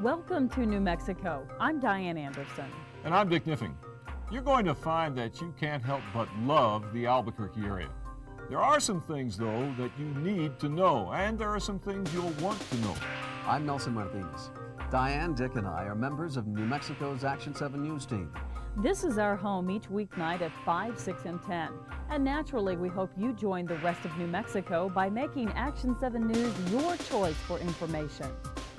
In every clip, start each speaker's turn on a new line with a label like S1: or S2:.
S1: Welcome to New Mexico. I'm Diane Anderson.
S2: And I'm Dick Niffing. You're going to find that you can't help but love the Albuquerque area. There are some things, though, that you need to know, and there are some things you'll want to know.
S3: I'm Nelson Martinez. Diane, Dick, and I are members of New Mexico's Action 7 News team.
S1: This is our home each weeknight at 5, 6, and 10. And naturally, we hope you join the rest of New Mexico by making Action 7 News your choice for information.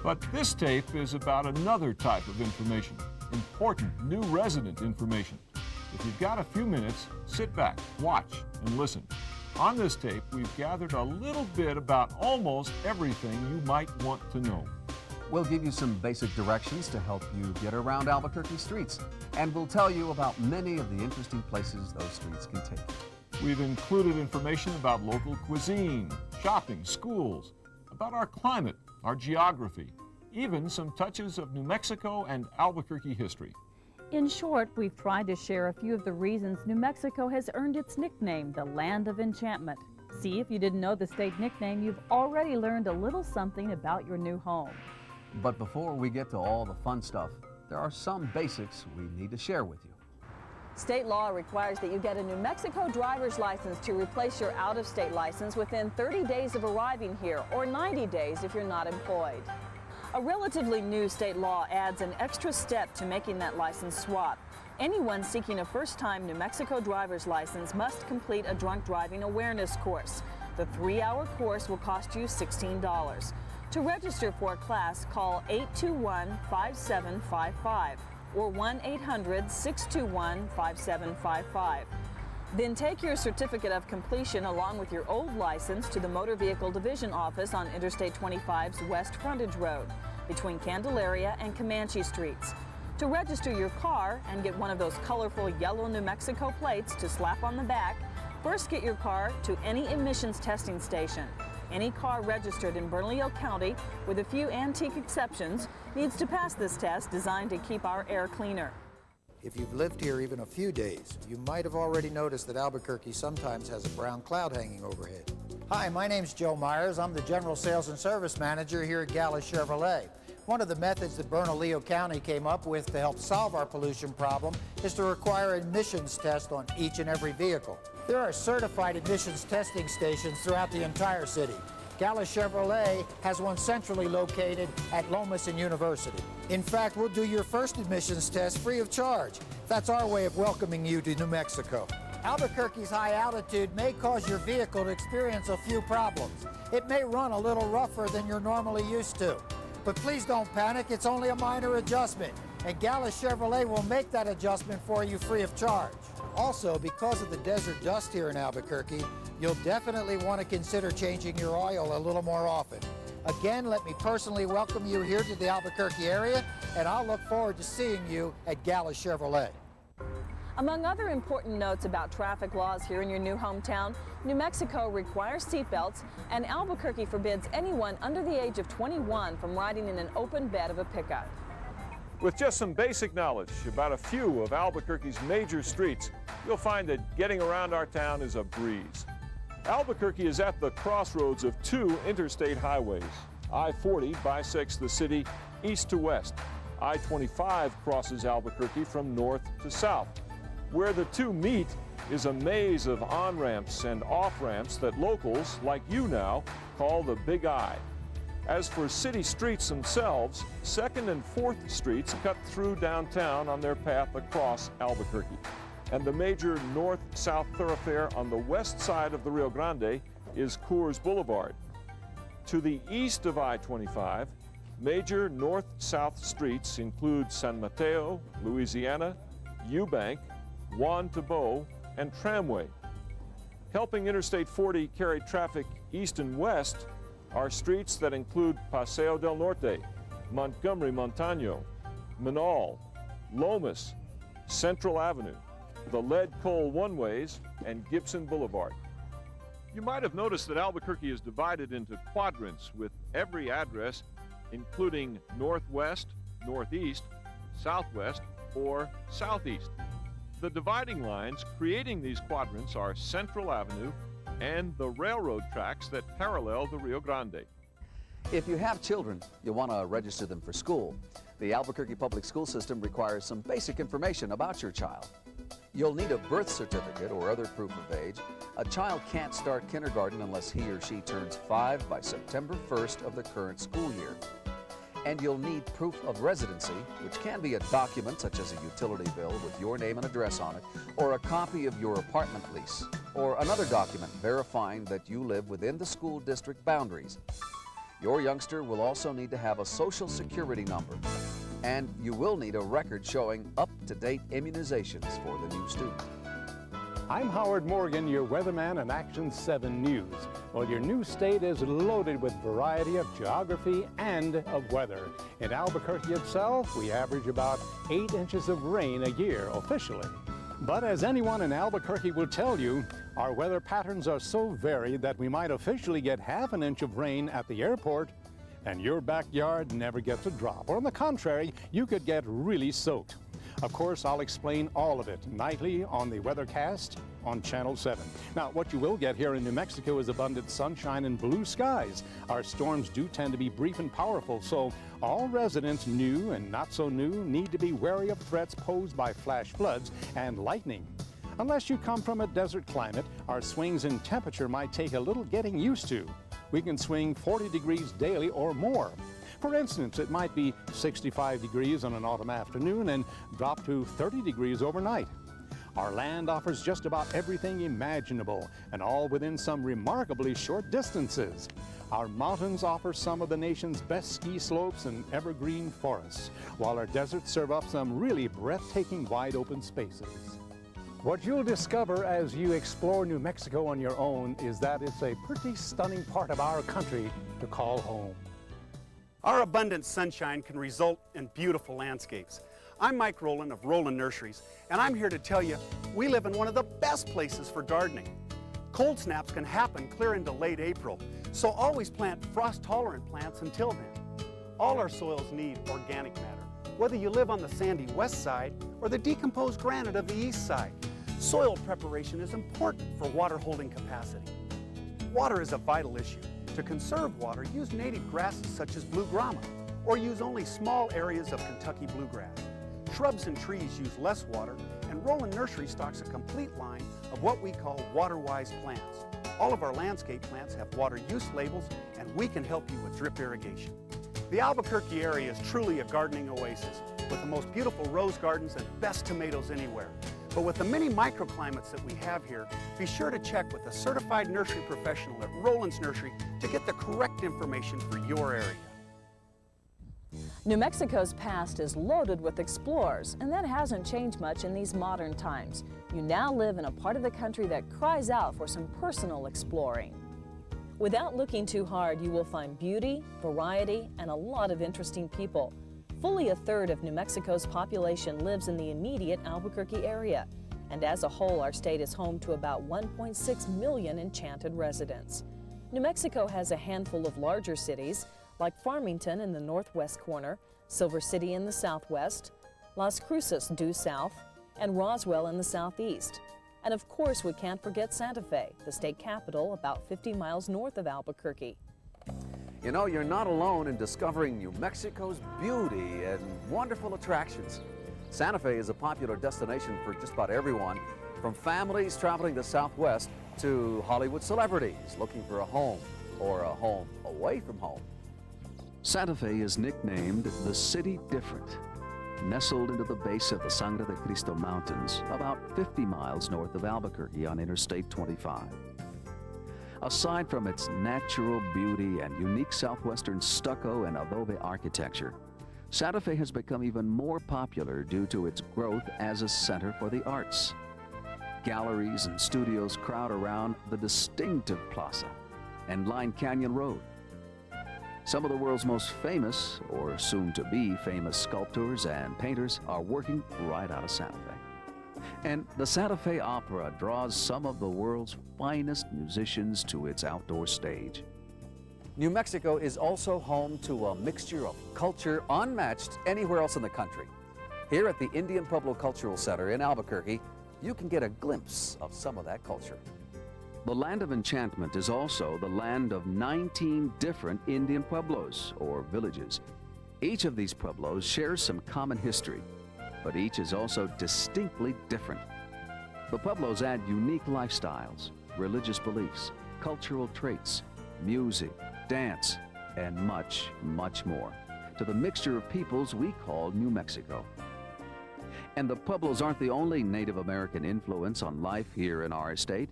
S2: But this tape is about another type of information, important new resident information. If you've got a few minutes, sit back, watch, and listen. On this tape, we've gathered a little bit about almost everything you might want to know.
S3: We'll give you some basic directions to help you get around Albuquerque streets, and we'll tell you about many of the interesting places those streets can take you.
S2: We've included information about local cuisine, shopping, schools, about our climate, our geography, even some touches of New Mexico and Albuquerque history.
S1: In short, we've tried to share a few of the reasons New Mexico has earned its nickname, the Land of Enchantment. See, if you didn't know the state nickname, you've already learned a little something about your new home.
S3: But before we get to all the fun stuff, there are some basics we need to share with you.
S4: State law requires that you get a New Mexico driver's license to replace your out-of-state license within 30 days of arriving here, or 90 days if you're not employed. A relatively new state law adds an extra step to making that license swap. Anyone seeking a first-time New Mexico driver's license must complete a drunk driving awareness course. The 3-hour course will cost you $16. To register for a class, call 821-5755 or 1-800-621-5755. Then take your certificate of completion along with your old license to the Motor Vehicle Division Office on Interstate 25's West Frontage Road between Candelaria and Comanche Streets. To register your car and get one of those colorful yellow New Mexico plates to slap on the back, first get your car to any emissions testing station. Any car registered in Bernalillo County, with a few antique exceptions, needs to pass this test designed to keep our air cleaner.
S5: If you've lived here even a few days, you might have already noticed that Albuquerque sometimes has a brown cloud hanging overhead. Hi, my name's Joe Myers. I'm the General Sales and Service Manager here at Gala Chevrolet. One of the methods that Bernalillo County came up with to help solve our pollution problem is to require emissions tests on each and every vehicle. There are certified emissions testing stations throughout the entire city. Gala Chevrolet has one centrally located at Lomas and University. In fact, we'll do your first emissions test free of charge. That's our way of welcoming you to New Mexico. Albuquerque's high altitude may cause your vehicle to experience a few problems. It may run a little rougher than you're normally used to. But please don't panic, it's only a minor adjustment, and Gala Chevrolet will make that adjustment for you free of charge. Also, because of the desert dust here in Albuquerque, you'll definitely want to consider changing your oil a little more often. Again, let me personally welcome you here to the Albuquerque area, and I'll look forward to seeing you at Gala Chevrolet.
S4: Among other important notes about traffic laws here in your new hometown, New Mexico requires seatbelts, and Albuquerque forbids anyone under the age of 21 from riding in an open bed of a pickup.
S2: With just some basic knowledge about a few of Albuquerque's major streets, you'll find that getting around our town is a breeze. Albuquerque is at the crossroads of two interstate highways. I-40 bisects the city east to west. I-25 crosses Albuquerque from north to south. Where the two meet is a maze of on-ramps and off-ramps that locals, like you now, call the Big I. As for city streets themselves, 2nd and 4th Streets cut through downtown on their path across Albuquerque. And the major north-south thoroughfare on the west side of the Rio Grande is Coors Boulevard. To the east of I-25, major north-south streets include San Mateo, Louisiana, Eubank, Juan Tabo, and Tramway. Helping Interstate 40 carry traffic east and west are streets that include Paseo del Norte, Montgomery Montano, Manal, Lomas, Central Avenue, the Lead Coal One-Ways, and Gibson Boulevard. You might have noticed that Albuquerque is divided into quadrants with every address including northwest, northeast, southwest, or southeast. The dividing lines creating these quadrants are Central Avenue and the railroad tracks that parallel the Rio Grande.
S3: If you have children, you'll want to register them for school. The Albuquerque public school system requires some basic information about your child. You'll need a birth certificate or other proof of age. A child can't start kindergarten unless he or she turns 5 by September 1st of the current school year. And you'll need proof of residency, which can be a document such as a utility bill with your name and address on it, or a copy of your apartment lease, or another document verifying that you live within the school district boundaries. Your youngster will also need to have a social security number, and you will need a record showing up-to-date immunizations for the new student.
S6: I'm Howard Morgan, your weatherman and Action 7 News. Well, your new state is loaded with variety of geography and of weather. In Albuquerque itself, we average about 8 inches of rain a year officially. But as anyone in Albuquerque will tell you, our weather patterns are so varied that we might officially get half an inch of rain at the airport and your backyard never gets a drop. Or on the contrary, you could get really soaked. Of course, I'll explain all of it nightly on the Weathercast on Channel 7. Now, what you will get here in New Mexico is abundant sunshine and blue skies. Our storms do tend to be brief and powerful, so all residents, new and not so new, need to be wary of threats posed by flash floods and lightning. Unless you come from a desert climate, our swings in temperature might take a little getting used to. We can swing 40 degrees daily or more. For instance, it might be 65 degrees on an autumn afternoon and drop to 30 degrees overnight. Our land offers just about everything imaginable, and all within some remarkably short distances. Our mountains offer some of the nation's best ski slopes and evergreen forests, while our deserts serve up some really breathtaking wide open spaces. What you'll discover as you explore New Mexico on your own is that it's a pretty stunning part of our country to call home.
S7: Our abundant sunshine can result in beautiful landscapes. I'm Mike Rowland of Rowland Nurseries, and I'm here to tell you we live in one of the best places for gardening. Cold snaps can happen clear into late April, so always plant frost-tolerant plants until then. All our soils need organic matter, whether you live on the sandy west side or the decomposed granite of the east side. Soil preparation is important for water holding capacity. Water is a vital issue. To conserve water, use native grasses such as blue grama, or use only small areas of Kentucky bluegrass. Shrubs and trees use less water, and Rowland Nursery stocks a complete line of what we call water-wise plants. All of our landscape plants have water use labels, and we can help you with drip irrigation. The Albuquerque area is truly a gardening oasis, with the most beautiful rose gardens and best tomatoes anywhere. But with the many microclimates that we have here, be sure to check with a certified nursery professional at Rowland's Nursery to get the correct information for your area.
S4: New Mexico's past is loaded with explorers, and that hasn't changed much in these modern times. You now live in a part of the country that cries out for some personal exploring. Without looking too hard, you will find beauty, variety, and a lot of interesting people. Fully a third of New Mexico's population lives in the immediate Albuquerque area, and as a whole, our state is home to about 1.6 million enchanted residents. New Mexico has a handful of larger cities, like Farmington in the northwest corner, Silver City in the southwest, Las Cruces due south, and Roswell in the southeast. And of course, we can't forget Santa Fe, the state capital about 50 miles north of Albuquerque.
S3: You know, you're not alone in discovering New Mexico's beauty and wonderful attractions. Santa Fe is a popular destination for just about everyone, from families traveling the Southwest to Hollywood celebrities looking for a home or a home away from home. Santa Fe is nicknamed the City Different, nestled into the base of the Sangre de Cristo Mountains, about 50 miles north of Albuquerque on Interstate 25. Aside from its natural beauty and unique southwestern stucco and adobe architecture, Santa Fe has become even more popular due to its growth as a center for the arts. Galleries and studios crowd around the distinctive plaza and line Canyon Road. Some of the world's most famous, or soon-to-be famous, sculptors and painters are working right out of Santa Fe. And the Santa Fe Opera draws some of the world's finest musicians to its outdoor stage. New Mexico is also home to a mixture of culture unmatched anywhere else in the country. Here at the Indian Pueblo Cultural Center in Albuquerque, you can get a glimpse of some of that culture. The land of enchantment is also the land of 19 different Indian pueblos, or villages. Each of these pueblos shares some common history, but each is also distinctly different. The pueblos add unique lifestyles, religious beliefs, cultural traits, music, dance, and much, much more to the mixture of peoples we call New Mexico. And the pueblos aren't the only Native American influence on life here in our state.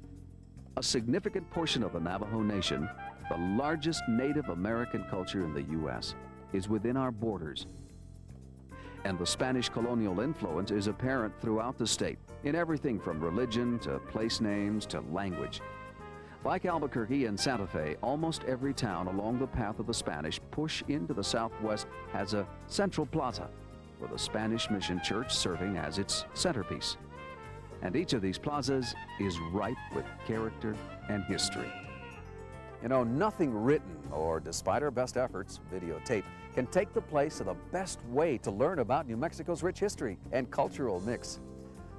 S3: A significant portion of the Navajo Nation, the largest Native American culture in the U.S., is within our borders. And the Spanish colonial influence is apparent throughout the state, in everything from religion to place names to language. Like Albuquerque and Santa Fe, almost every town along the path of the Spanish push into the Southwest has a central plaza, with a Spanish mission church serving as its centerpiece. And each of these plazas is ripe with character and history.
S5: You know, nothing written or, despite our best efforts, videotape, can take the place of the best way to learn about New Mexico's rich history and cultural mix.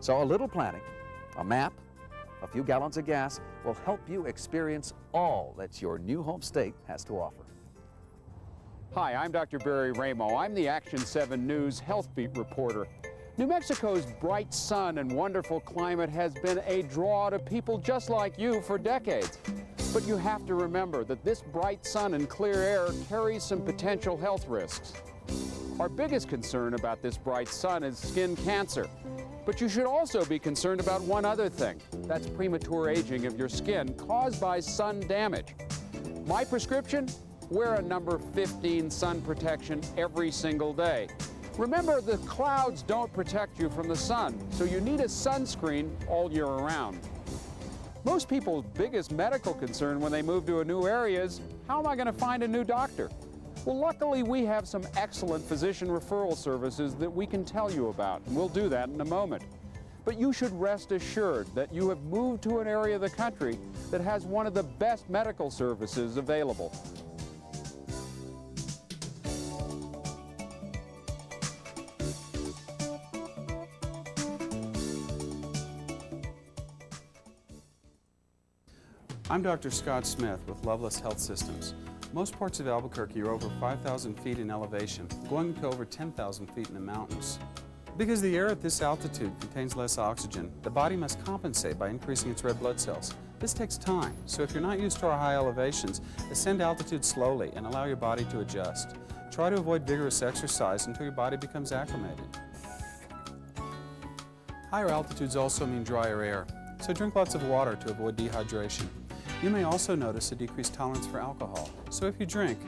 S5: So a little planning, a map, a few gallons of gas will help you experience all that your new home state has to offer.
S6: Hi, I'm Dr. Barry Ramo. I'm the Action 7 News Health Beat reporter. New Mexico's bright sun and wonderful climate has been a draw to people just like you for decades. But you have to remember that this bright sun and clear air carries some potential health risks. Our biggest concern about this bright sun is skin cancer. But you should also be concerned about one other thing. That's premature aging of your skin caused by sun damage. My prescription? Wear a number 15 sun protection every single day. Remember, the clouds don't protect you from the sun, so you need a sunscreen all year around. Most people's biggest medical concern when they move to a new area is, how am I going to find a new doctor? Well, luckily, we have some excellent physician referral services that we can tell you about, and we'll do that in a moment. But you should rest assured that you have moved to an area of the country that has one of the best medical services available.
S8: I'm Dr. Scott Smith with Loveless Health Systems. Most parts of Albuquerque are over 5,000 feet in elevation, going to over 10,000 feet in the mountains. Because the air at this altitude contains less oxygen, the body must compensate by increasing its red blood cells. This takes time, so if you're not used to our high elevations, ascend altitude slowly and allow your body to adjust. Try to avoid vigorous exercise until your body becomes acclimated. Higher altitudes also mean drier air, so drink lots of water to avoid dehydration. You may also notice a decreased tolerance for alcohol, so if you drink,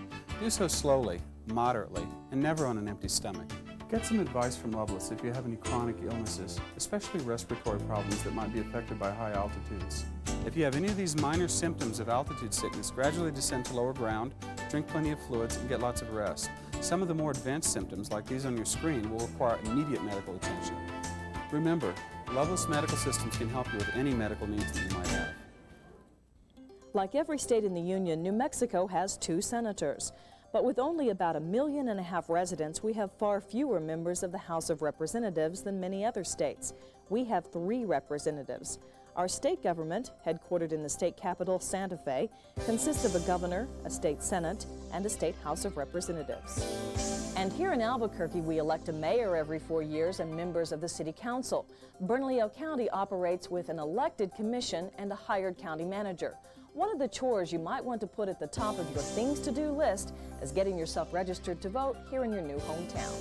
S8: do so slowly, moderately, and never on an empty stomach. Get some advice from Loveless if you have any chronic illnesses, especially respiratory problems that might be affected by high altitudes. If you have any of these minor symptoms of altitude sickness, gradually descend to lower ground, drink plenty of fluids, and get lots of rest. Some of the more advanced symptoms, like these on your screen, will require immediate medical attention. Remember, Loveless Medical Systems can help you with any medical needs that you might have.
S4: Like every state in the Union, New Mexico has 2 senators. But with only about 1.5 million residents, we have far fewer members of the House of Representatives than many other states. We have 3 representatives. Our state government, headquartered in the state capital, Santa Fe, consists of a governor, a state senate, and a state House of Representatives. And here in Albuquerque, we elect a mayor every 4 years and members of the city council. Bernalillo County operates with an elected commission and a hired county manager. One of the chores you might want to put at the top of your things to do list is getting yourself registered to vote here in your new hometown.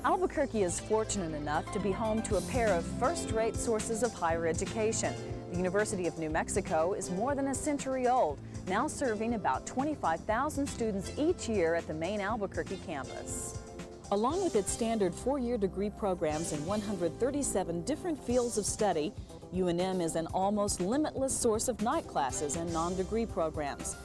S4: Albuquerque is fortunate enough to be home to a pair of first-rate sources of higher education. The University of New Mexico is more than a century old, now serving about 25,000 students each year at the main Albuquerque campus. Along with its standard 4-year degree programs in 137 different fields of study, UNM is an almost limitless source of night classes and non-degree programs.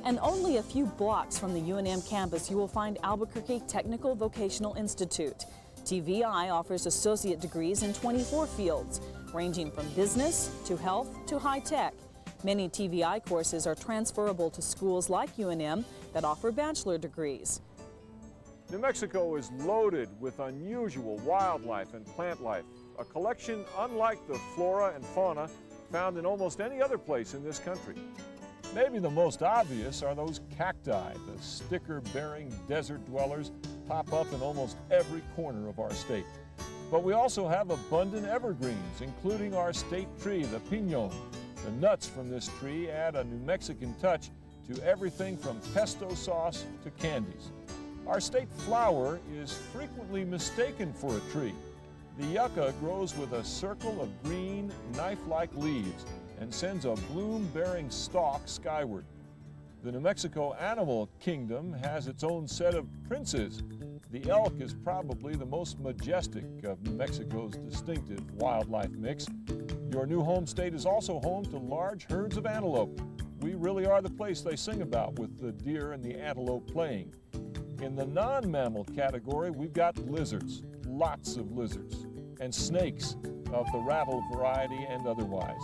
S4: And only a few blocks from the UNM campus, you will find Albuquerque Technical Vocational Institute. TVI offers associate degrees in 24 fields, ranging from business to health to high tech. Many TVI courses are transferable to schools like UNM that offer bachelor degrees.
S2: New Mexico is loaded with unusual wildlife and plant life, a collection unlike the flora and fauna found in almost any other place in this country. Maybe the most obvious are those cacti, the sticker-bearing desert dwellers pop up in almost every corner of our state. But we also have abundant evergreens, including our state tree, the piñón. The nuts from this tree add a New Mexican touch to everything from pesto sauce to candies. Our state flower is frequently mistaken for a tree. The yucca grows with a circle of green, knife-like leaves and sends a bloom-bearing stalk skyward. The New Mexico animal kingdom has its own set of princes. The elk is probably the most majestic of New Mexico's distinctive wildlife mix. Your new home state is also home to large herds of antelope. We really are the place they sing about, with the deer and the antelope playing. In the non-mammal category, we've got lizards, lots of lizards, and snakes of the rattle variety and otherwise.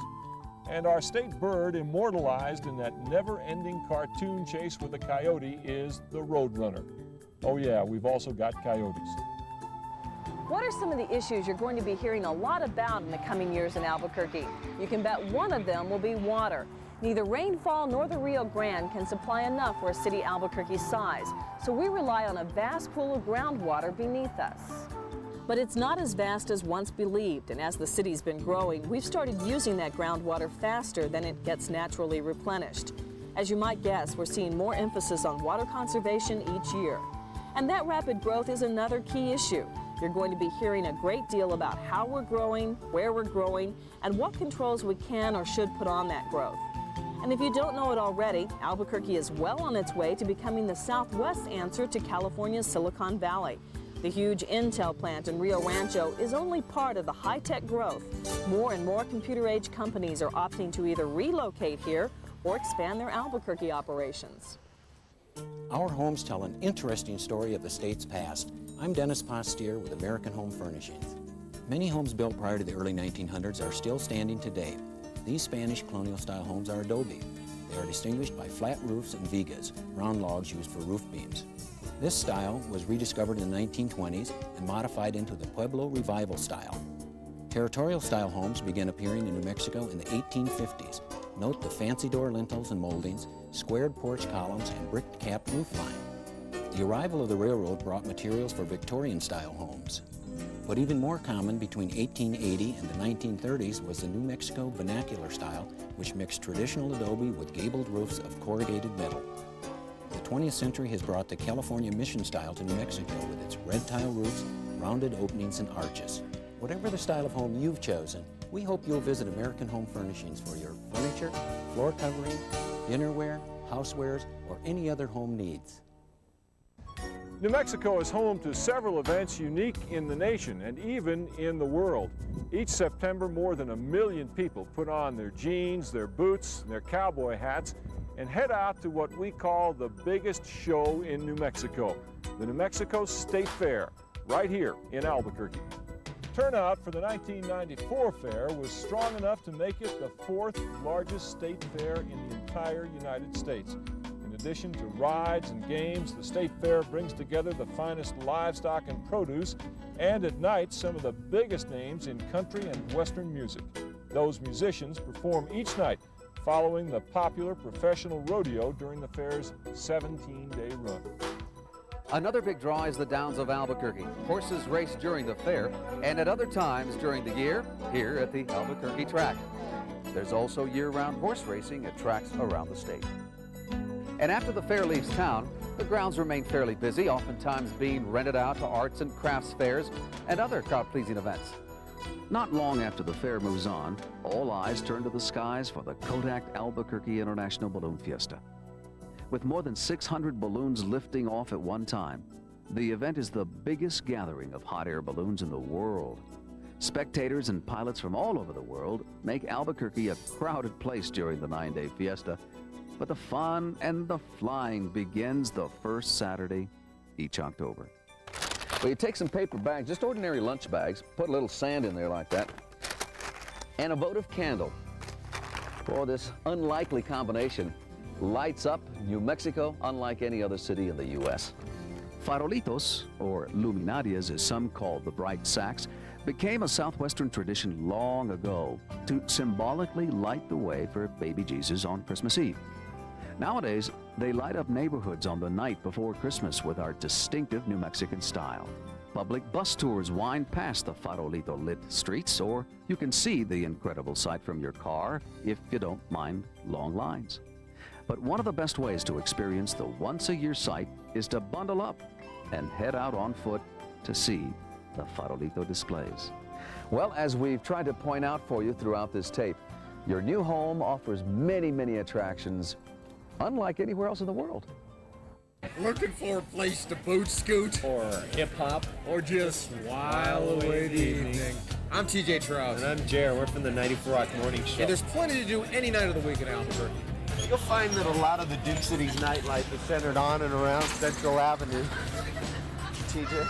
S2: And our state bird, immortalized in that never-ending cartoon chase with a coyote, is the roadrunner. Oh yeah, we've also got coyotes.
S4: What are some of the issues you're going to be hearing a lot about in the coming years in Albuquerque? You can bet one of them will be water. Neither rainfall nor the Rio Grande can supply enough for a city Albuquerque's size, so we rely on a vast pool of groundwater beneath us. But it's not as vast as once believed, and as the city's been growing, we've started using that groundwater faster than it gets naturally replenished. As you might guess, we're seeing more emphasis on water conservation each year. And that rapid growth is another key issue. You're going to be hearing a great deal about how we're growing, where we're growing, and what controls we can or should put on that growth. And if you don't know it already, Albuquerque is well on its way to becoming the Southwest answer to California's Silicon Valley. The huge Intel plant in Rio Rancho is only part of the high-tech growth. More and more computer-age companies are opting to either relocate here or expand their Albuquerque operations.
S9: Our homes tell an interesting story of the state's past. I'm Dennis Postier with American Home Furnishings. Many homes built prior to the early 1900s are still standing today. These Spanish colonial-style homes are adobe. They are distinguished by flat roofs and vigas, round logs used for roof beams. This style was rediscovered in the 1920s and modified into the Pueblo Revival style. Territorial-style homes began appearing in New Mexico in the 1850s. Note the fancy door lintels and moldings, squared porch columns, and brick-capped roofline. The arrival of the railroad brought materials for Victorian-style homes. But even more common between 1880 and the 1930s was the New Mexico vernacular style, which mixed traditional adobe with gabled roofs of corrugated metal. The 20th century has brought the California mission style to New Mexico with its red tile roofs, rounded openings, and arches. Whatever the style of home you've chosen, we hope you'll visit American Home Furnishings for your furniture, floor covering, dinnerware, housewares, or any other home needs.
S2: New Mexico is home to several events unique in the nation and even in the world. Each September, more than 1 million people put on their jeans, their boots, and their cowboy hats and head out to what we call the biggest show in New Mexico, the New Mexico State Fair, right here in Albuquerque. Turnout for the 1994 fair was strong enough to make it the 4th largest state fair in the entire United States. In addition to rides and games, the State Fair brings together the finest livestock and produce, and at night, some of the biggest names in country and Western music. Those musicians perform each night, following the popular professional rodeo during the fair's 17-day run.
S3: Another big draw is the Downs of Albuquerque. Horses race during the fair and at other times during the year here at the Albuquerque track. There's also year-round horse racing at tracks around the state. And after the fair leaves town, the grounds remain fairly busy, oftentimes being rented out to arts and crafts fairs and other crowd-pleasing events.
S10: Not long after the fair moves on, all eyes turn to the skies for the KOAT Albuquerque International Balloon Fiesta. With more than 600 balloons lifting off at one time, the event is the biggest gathering of hot air balloons in the world. Spectators and pilots from all over the world make Albuquerque a crowded place during the 9-day fiesta, but the fun and the flying begins the first Saturday each October.
S3: Well, you take some paper bags, just ordinary lunch bags, put a little sand in there like that, and a votive candle. Boy, this unlikely combination lights up New Mexico unlike any other city in the U.S.
S10: Farolitos, or luminarias as some call the bright sacks, became a southwestern tradition long ago to symbolically light the way for baby Jesus on Christmas Eve. Nowadays, they light up neighborhoods on the night before Christmas with our distinctive New Mexican style. Public bus tours wind past the farolito-lit streets, or you can see the incredible sight from your car if you don't mind long lines. But one of the best ways to experience the once-a-year sight is to bundle up and head out on foot to see the farolito displays. Well, as we've tried to point out for you throughout this tape, your new home offers many, many attractions, unlike anywhere else in the world.
S11: Looking for a place to boot scoot? Or hip-hop? Or just while away the evening? I'm TJ Trout.
S12: And I'm Jer. We're from the 94 Rock Morning Show.
S11: And there's plenty to do any night of the week in Albuquerque.
S12: You'll find that a lot of the Duke City's nightlife is centered on and around Central Avenue. TJ?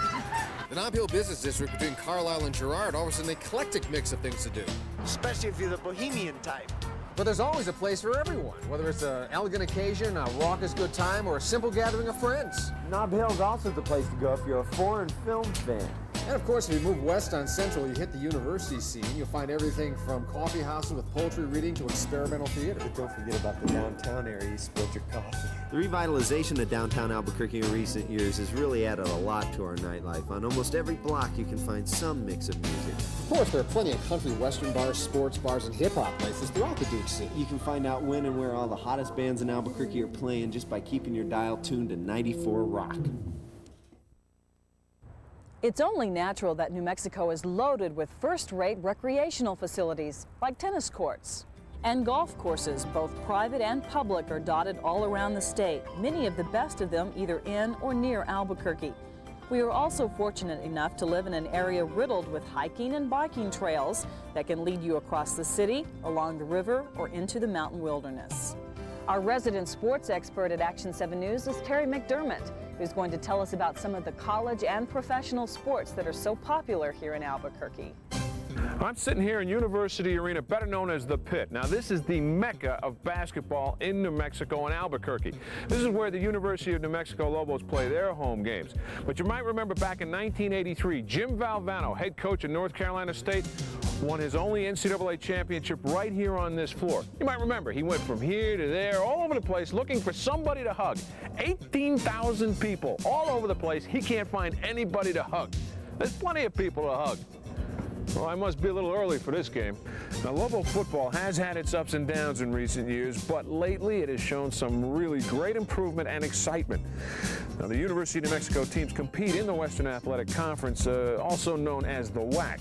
S11: The Nob Hill Business District between Carlisle and Girard offers an eclectic mix of things to do.
S12: Especially if you're the bohemian type.
S11: But there's always a place for everyone, whether it's an elegant occasion, a raucous good time, or a simple gathering of friends.
S12: Nob Hill's also the place to go if you're a foreign film fan.
S11: And of course, if you move west on Central, you hit the university scene. You'll find everything from coffee houses with poetry reading to experimental theater.
S12: But don't forget about the downtown area. You spilled your coffee.
S13: The revitalization of downtown Albuquerque in recent years has really added a lot to our nightlife. On almost every block, you can find some mix of music.
S11: Of course, there are plenty of country western bars, sports bars, and hip-hop places throughout the Duke City.
S13: You can find out when and where all the hottest bands in Albuquerque are playing just by keeping your dial tuned to 94 Rock.
S4: It's only natural that New Mexico is loaded with first-rate recreational facilities like tennis courts. And golf courses, both private and public, are dotted all around the state, many of the best of them either in or near Albuquerque. We are also fortunate enough to live in an area riddled with hiking and biking trails that can lead you across the city, along the river, or into the mountain wilderness. Our resident sports expert at Action 7 News is Terry McDermott, who's going to tell us about some of the college and professional sports that are so popular here in Albuquerque.
S2: I'm sitting here in University Arena, better known as the Pit. Now, this is the mecca of basketball in New Mexico and Albuquerque. This is where the University of New Mexico Lobos play their home games. But you might remember back in 1983, Jim Valvano, head coach of North Carolina State, won his only NCAA championship right here on this floor. You might remember, he went from here to there, all over the place, looking for somebody to hug. 18,000 people all over the place. He can't find anybody to hug. There's plenty of people to hug. Well, I must be a little early for this game. Now, Lobo football has had its ups and downs in recent years, but lately it has shown some really great improvement and excitement. Now, the University of New Mexico teams compete in the Western Athletic Conference, also known as the WAC.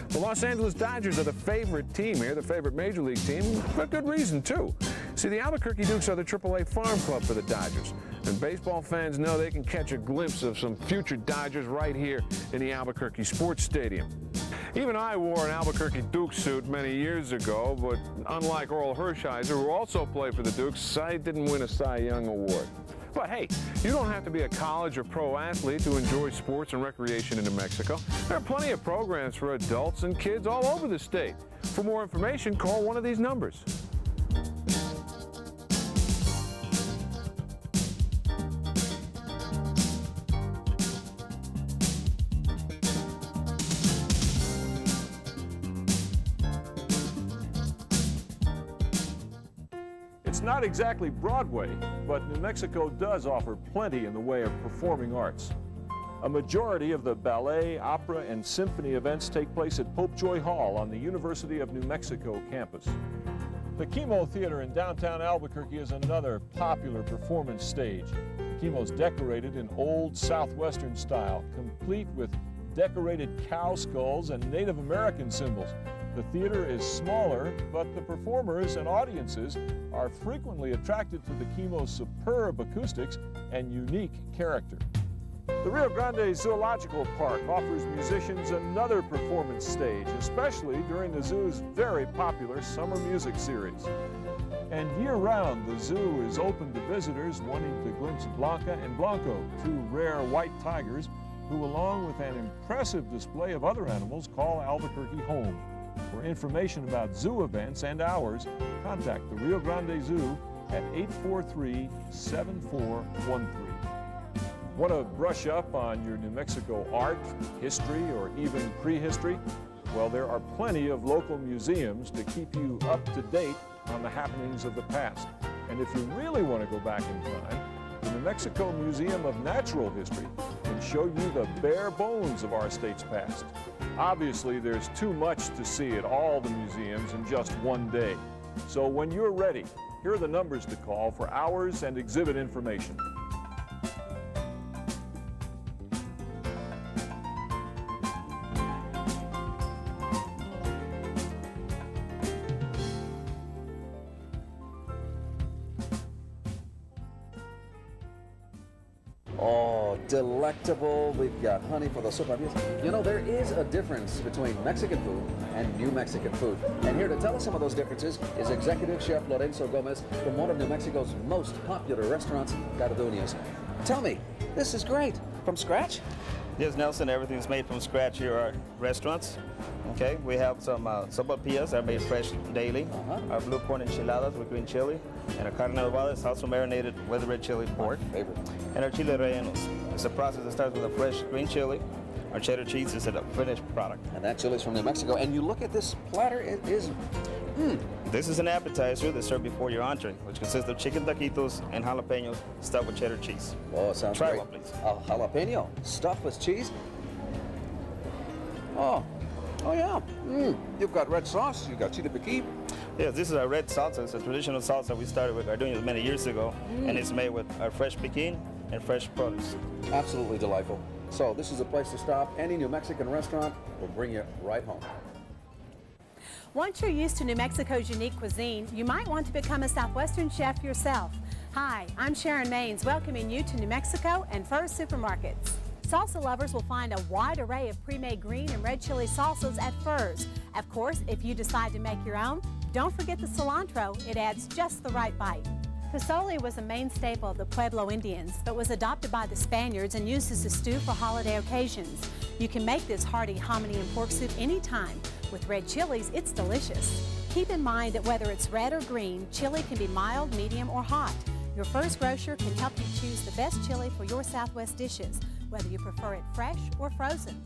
S2: The Los Angeles Dodgers are the favorite team here, the favorite Major League team, for good reason, too. See, the Albuquerque Dukes are the AAA farm club for the Dodgers, and baseball fans know they can catch a glimpse of some future Dodgers right here in the Albuquerque Sports Stadium. Even I wore an Albuquerque Dukes suit many years ago, but unlike Oral Hershiser, who also played for the Dukes, I didn't win a Cy Young Award. But hey, you don't have to be a college or pro athlete to enjoy sports and recreation in New Mexico. There are plenty of programs for adults and kids all over the state. For more information, call one of these numbers. It's not exactly Broadway, but New Mexico does offer plenty in the way of performing arts. A majority of the ballet, opera, and symphony events take place at Pope Joy Hall on the University of New Mexico campus. The Chemo Theater in downtown Albuquerque is another popular performance stage. Chemo's decorated in old Southwestern style, complete with decorated cow skulls and Native American symbols. The theater is smaller, but the performers and audiences are frequently attracted to the Chemo's superb acoustics and unique character. The Rio Grande Zoological Park offers musicians another performance stage, especially during the zoo's very popular summer music series. And year-round, the zoo is open to visitors wanting to glimpse Blanca and Blanco, two rare white tigers, who, along with an impressive display of other animals, call Albuquerque home. For information about zoo events and hours, contact the Rio Grande Zoo at 843-7413. Want to brush up on your New Mexico art, history, or even prehistory? Well, there are plenty of local museums to keep you up to date on the happenings of the past. And if you really want to go back in time, the New Mexico Museum of Natural History can show you the bare bones of our state's past. Obviously, there's too much to see at all the museums in just one day. So when you're ready, here are the numbers to call for hours and exhibit information.
S3: Oh, delectable. We've got honey for the sopa. You know, there is a difference between Mexican food and New Mexican food. And here to tell us some of those differences is Executive Chef Lorenzo Gomez from one of New Mexico's most popular restaurants, Gardenia's. Tell me, this is great. From scratch?
S14: Yes, Nelson, everything's made from scratch here at our restaurants. Okay, we have some sopapillas that are made fresh daily. Our blue corn enchiladas with green chili, and our carne adobada is also marinated with red chili pork.
S3: My favorite. And
S14: our chile rellenos. It's a process that starts with a fresh green chili. Our cheddar cheese is a finished product.
S3: And that chili's from New Mexico. And you look at this platter, it is,
S14: This is an appetizer that's served before your entree, which consists of chicken taquitos and jalapenos stuffed with cheddar cheese.
S3: Oh, it sounds
S14: Try
S3: great.
S14: one, please.
S3: A jalapeno stuffed with cheese. Oh yeah. You've got red sauce, you've got chile piquin.
S14: Yes, this is our red salsa. It's a traditional salsa we started with Gardenia's many years ago, and it's made with our fresh piquin and fresh produce.
S3: Absolutely delightful. So this is a place to stop. Any New Mexican restaurant will bring you right home.
S15: Once you're used to New Mexico's unique cuisine, you might want to become a Southwestern chef yourself. Hi, I'm Sharon Maines, welcoming you to New Mexico and Furr's Supermarkets. Salsa lovers will find a wide array of pre-made green and red chili salsas at Furr's. Of course, if you decide to make your own, don't forget the cilantro. It adds just the right bite. Pozole was a main staple of the Pueblo Indians, but was adopted by the Spaniards and used as a stew for holiday occasions. You can make this hearty hominy and pork soup anytime. With red chilies, it's delicious. Keep in mind that whether it's red or green, chili can be mild, medium, or hot. Your Furr's grocer can help you choose the best chili for your Southwest dishes, whether you prefer it fresh or frozen.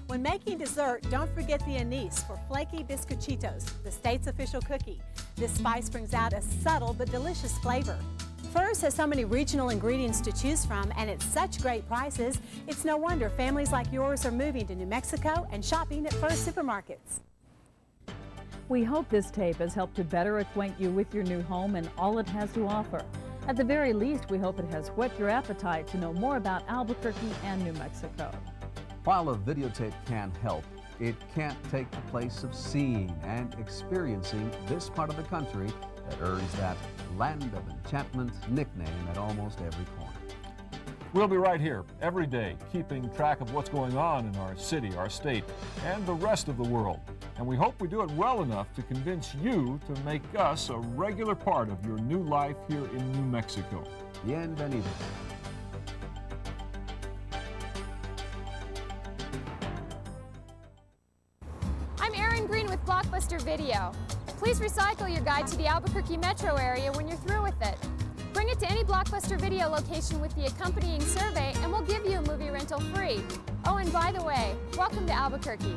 S15: When making dessert, don't forget the anise for flaky biscochitos, the state's official cookie. This spice brings out a subtle but delicious flavor. Furr's has so many regional ingredients to choose from, and at such great prices, it's no wonder families like yours are moving to New Mexico and shopping at Furr's Supermarkets.
S1: We hope this tape has helped to better acquaint you with your new home and all it has to offer. At the very least, we hope it has whet your appetite to know more about Albuquerque and New Mexico.
S3: While a videotape can help, it can't take the place of seeing and experiencing this part of the country that earns that land of enchantment nickname at almost every corner.
S2: We'll be right here every day, keeping track of what's going on in our city, our state, and the rest of the world. And we hope we do it well enough to convince you to make us a regular part of your new life here in New Mexico.
S3: Bienvenido.
S16: I'm Erin Green with Blockbuster Video. Please recycle your guide to the Albuquerque metro area when you're through with it. Bring it to any Blockbuster Video location with the accompanying survey and we'll give you a movie rental free. Oh, and by the way, welcome to Albuquerque.